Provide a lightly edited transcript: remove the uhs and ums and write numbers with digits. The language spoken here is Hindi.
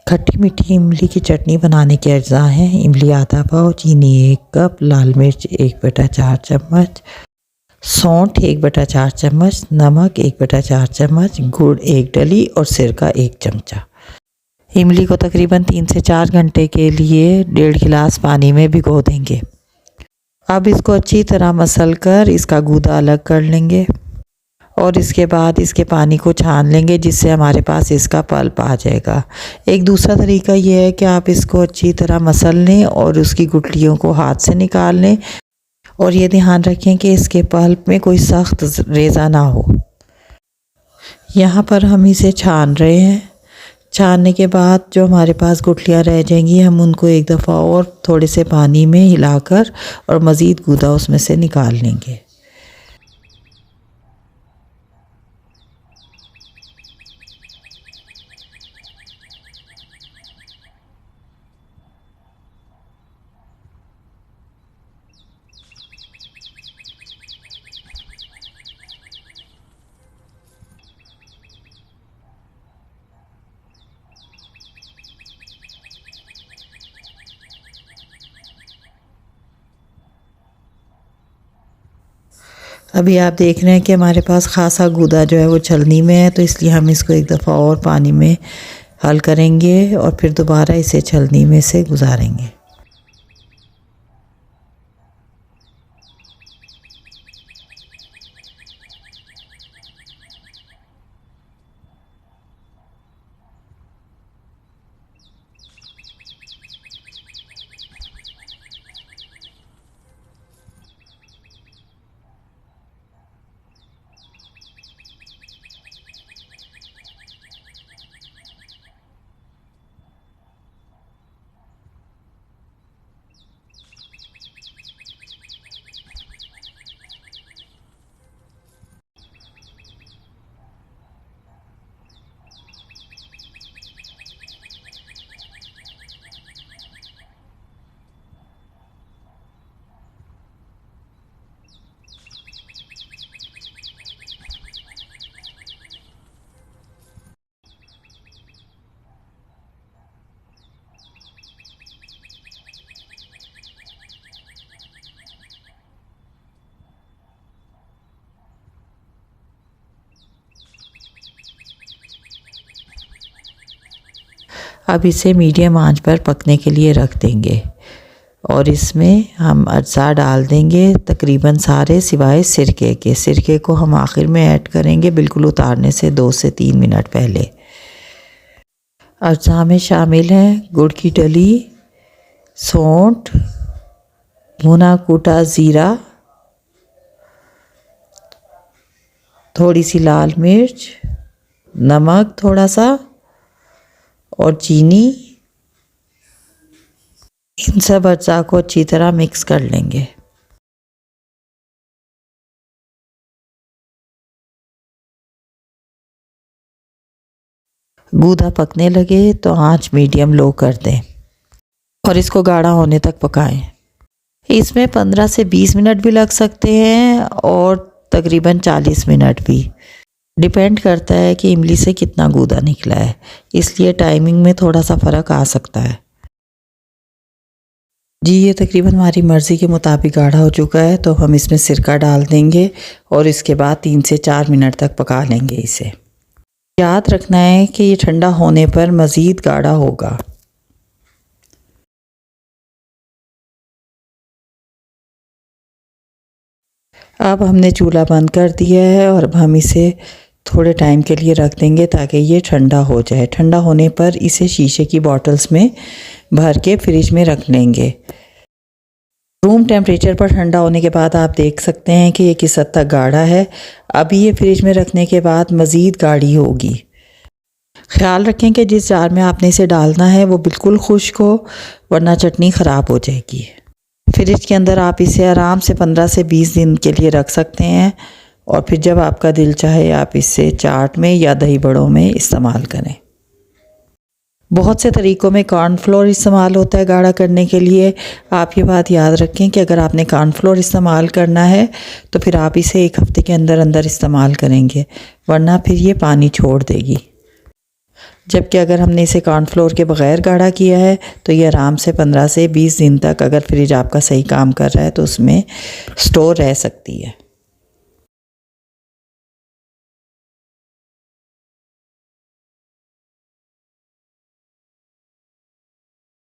खट्टी मीठी इमली की चटनी बनाने के अज्जा हैं। इमली आधा पाव, चीनी 1 कप, लाल मिर्च 1/4 चम्मच, सौंठ 1/4 चम्मच, नमक 1/4 चम्मच, गुड़ 1 डली और सिरका 1 चमचा। इमली को तकरीबन 3 से 4 घंटे के लिए 1.5 गिलास पानी में भिगो देंगे। अब इसको अच्छी तरह मसल कर इसका गूदा अलग कर लेंगे और इसके बाद इसके पानी को छान लेंगे, जिससे हमारे पास इसका पल्प आ जाएगा। एक दूसरा तरीका ये है कि आप इसको अच्छी तरह मसल लें और उसकी गुठलियों को हाथ से निकाल लें और ये ध्यान रखें कि इसके पल्प में कोई सख्त रेज़ा ना हो। यहाँ पर हम इसे छान रहे हैं। छानने के बाद जो हमारे पास गुठलियाँ रह जाएंगी, हम उनको एक दफ़ा और थोड़े से पानी में हिलाकर और मज़ीद गूदा उसमें से निकाल लेंगे। अभी आप देख रहे हैं कि हमारे पास खासा गूदा जो है वो छलनी में है, तो इसलिए हम इसको एक दफ़ा और पानी में हल करेंगे और फिर दोबारा इसे छलनी में से गुजारेंगे। अब इसे मीडियम आंच पर पकने के लिए रख देंगे और इसमें हम अज्जा डाल देंगे, तकरीबन सारे सिवाय सिरके के। सिरके को हम आखिर में ऐड करेंगे, बिल्कुल उतारने से 2 से 3 मिनट पहले। अज्जा में शामिल हैं गुड़ की डली, सौंठ, भुना कूटा ज़ीरा, थोड़ी सी लाल मिर्च, नमक थोड़ा सा और चीनी। इन सब अज्जा को अच्छी तरह मिक्स कर लेंगे। गूदा पकने लगे तो आंच मीडियम लो कर दें और इसको गाढ़ा होने तक पकाएं। इसमें 15 से 20 मिनट भी लग सकते हैं और तकरीबन 40 मिनट भी, डिपेंड करता है कि इमली से कितना गूदा निकला है, इसलिए टाइमिंग में थोड़ा सा फ़र्क आ सकता है। जी ये तकरीबन हमारी मर्ज़ी के मुताबिक गाढ़ा हो चुका है, तो हम इसमें सिरका डाल देंगे और इसके बाद 3 से 4 मिनट तक पका लेंगे इसे। याद रखना है कि ये ठंडा होने पर मज़ीद गाढ़ा होगा। अब हमने चूल्हा बंद कर दिया है और अब हम इसे थोड़े टाइम के लिए रख देंगे ताकि ये ठंडा हो जाए। ठंडा होने पर इसे शीशे की बॉटल्स में भर के फ्रिज में रख लेंगे। रूम टेम्परेचर पर ठंडा होने के बाद आप देख सकते हैं कि ये किस हद तक गाढ़ा है। अभी ये फ्रिज में रखने के बाद मज़ीद गाढ़ी होगी। ख्याल रखें कि जिस जार में आपने इसे डालना है वो बिल्कुल खुश्क हो, वरना चटनी ख़राब हो जाएगी। फ्रिज के अंदर आप इसे आराम से 15 से 20 दिन के लिए रख सकते हैं और फिर जब आपका दिल चाहे आप इसे चाट में या दही बड़ों में इस्तेमाल करें। बहुत से तरीक़ों में कॉर्नफ्लोर इस्तेमाल होता है गाढ़ा करने के लिए। आप ये बात याद रखें कि अगर आपने कॉर्नफ्लोर इस्तेमाल करना है तो फिर आप इसे 1 हफ़्ते के अंदर अंदर इस्तेमाल करेंगे, वरना फिर ये पानी छोड़ देगी। जबकि अगर हमने इसे कॉर्नफ्लोर के बग़ैर गाढ़ा किया है तो ये आराम से 15 से 20 दिन तक, अगर फ्रिज आपका सही काम कर रहा है तो उसमें स्टोर रह सकती है।